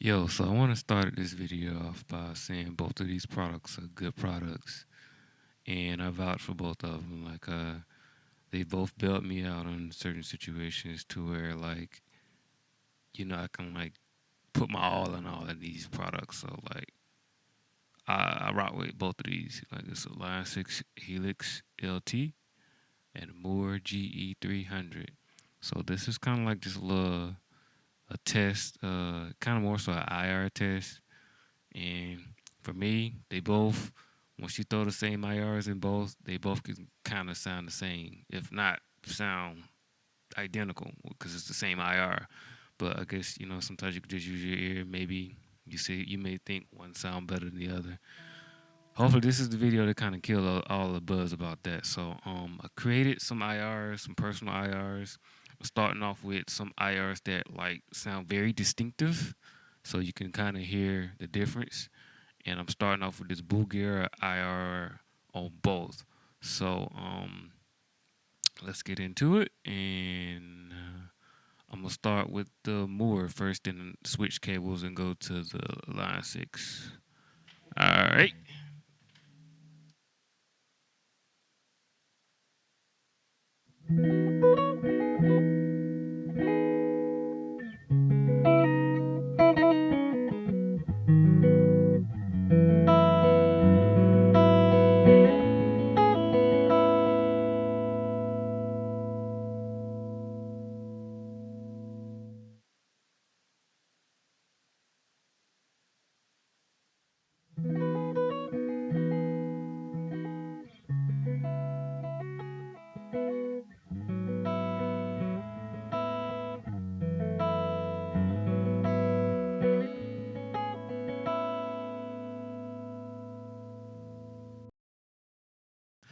Yo, so I want to start this video off by saying both of these products are good products, and I vouch for both of them. They both bailed me out on certain situations to where, I can put my all in all of these products. So I rock with both of these. Like it's a Line 6 Helix LT and Mooer GE 300. So this is kind of like just a test, kind of more so an IR test. And for me, they both, once you throw the same IRs in both, they both can kind of sound the same, if not sound identical, because it's the same IR. But I guess sometimes you could just use your ear. Maybe you may think one sound better than the other. Hopefully, this is the video to kind of kill all the buzz about that. So, I created some IRs, some personal IRs. Starting off with some IRs that sound very distinctive, so you can kind of hear the difference. And I'm starting off with this Bugera IR on both. So, let's get into it. And I'm gonna start with the Mooer first, then switch cables and go to the Line 6. All right.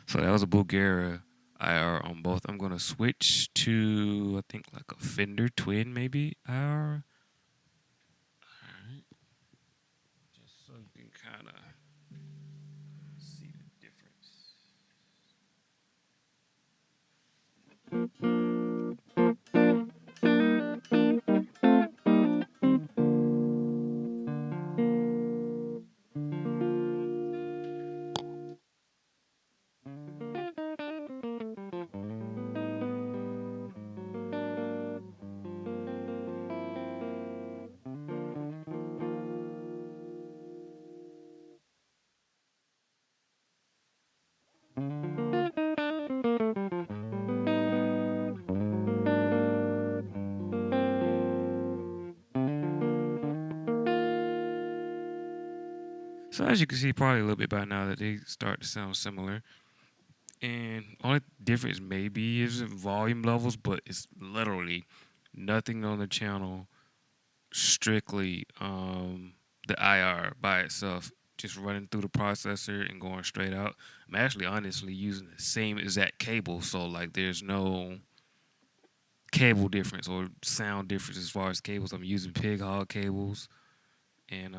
So that was a Bulgara IR on both. I'm gonna switch to I think like a Fender Twin maybe IR. Alright. Just so you can kinda see the difference. So as you can see probably a little bit by now that they start to sound similar. And only difference maybe is in volume levels, but it's literally nothing on the channel, strictly the IR by itself, just running through the processor and going straight out. I'm actually honestly using the same exact cable, so there's no cable difference or sound difference as far as cables. I'm using pig hog cables and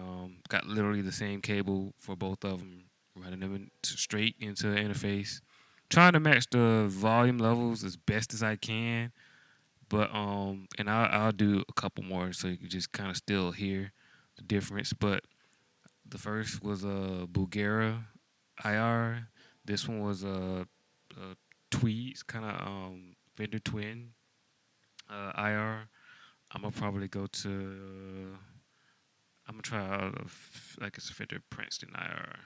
got literally the same cable for both of them, running them straight into the interface. Trying to match the volume levels as best as I can, but and I'll do a couple more so you can just kind of still hear the difference. But the first was a Bugera IR. This one was a Tweed kind of Fender Twin IR. I'm gonna probably go to. I'm gonna try out like it's a Fender Princeton IR.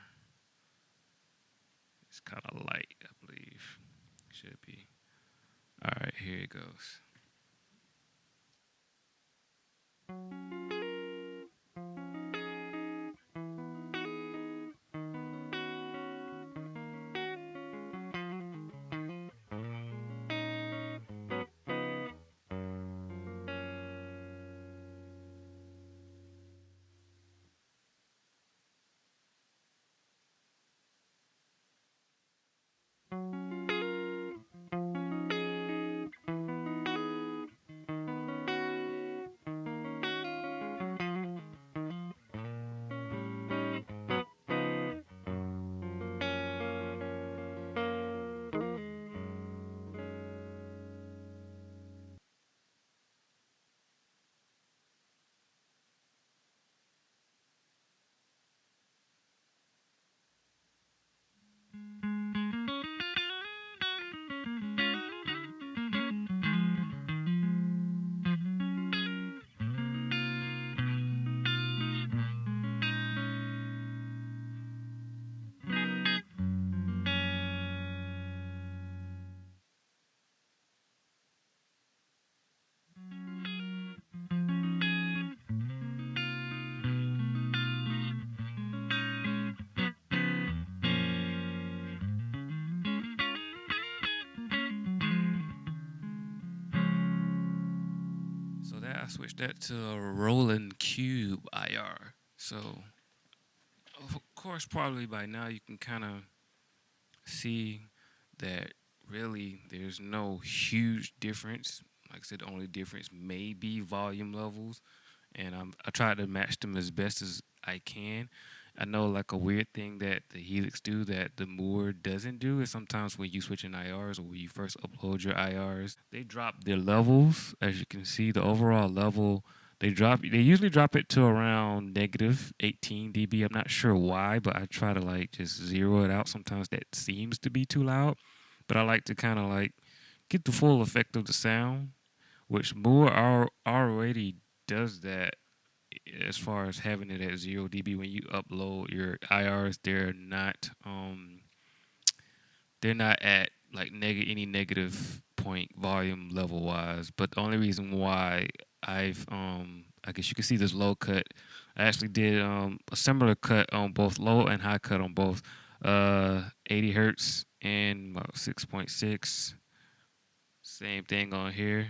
It's kind of light, I believe. Should be. All right, here it goes. switched that to a Roland IR. So, of course, probably by now you can kind of see that really there's no huge difference. Like I said, the only difference may be volume levels, and I try to match them as best as I can. I know like a weird thing that the Helix do that the Mooer doesn't do is sometimes when you switch in IRs or when you first upload your IRs, they drop their levels. As you can see, the overall level they usually drop it to around negative 18 dB. I'm not sure why, but I try to like just zero it out. Sometimes that seems to be too loud, but I like to kind of like get the full effect of the sound, which Mooer already does that as far as having it at 0 dB when you upload your IRs. They're not at like any negative point volume level wise. But the only reason why I guess you can see this low cut. I actually did a similar cut on both low and high cut on both 80 hertz and about 6.6. Same thing on here,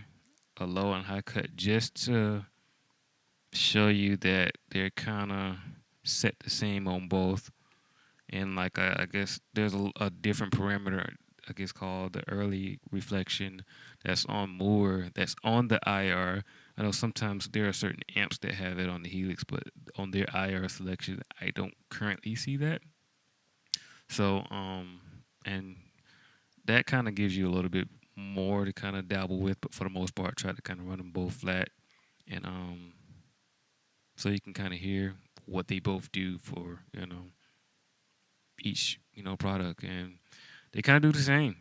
a low and high cut, just to show you that they're kind of set the same on both. And like I guess there's a different parameter, I guess called the early reflection, that's on Mooer, that's on the IR. I know sometimes there are certain amps that have it on the Helix, but on their IR selection, I don't currently see that. So and that kind of gives you a little bit more to kind of dabble with, but for the most part, try to kind of run them both flat, and so you can kind of hear what they both do for each product, and they kind of do the same.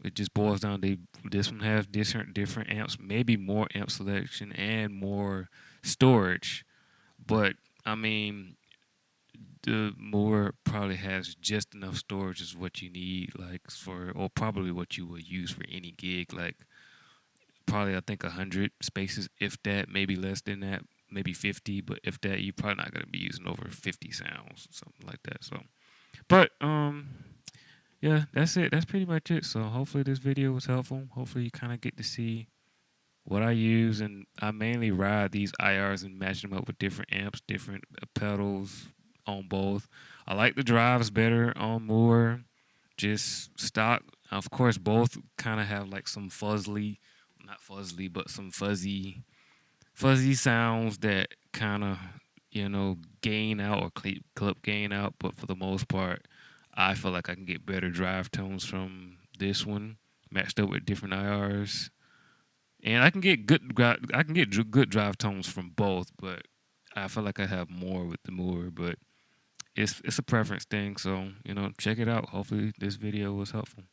It just boils down. This one has different amps, maybe more amp selection and more storage, but I mean the Mooer probably has just enough storage as what you need, like or probably what you would use for any gig, like probably I think 100 spaces, if that, maybe less than that, maybe 50, but if that, you're probably not gonna be using over 50 sounds, something like that. So, but yeah, that's it. That's pretty much it. So hopefully this video was helpful. Hopefully you kind of get to see what I use, and I mainly ride these IRs and match them up with different amps, different pedals on both. I like the drives better on Mooer, just stock. Of course, both kind of have like some not fuzzly, but some fuzzy sounds that kind of gain out or clip gain out. But for the most part, I feel like I can get better drive tones from this one matched up with different IRs, and I can get good drive tones from both. But I feel like I have more with the Mooer, but it's a preference thing. So check it out. Hopefully this video was helpful.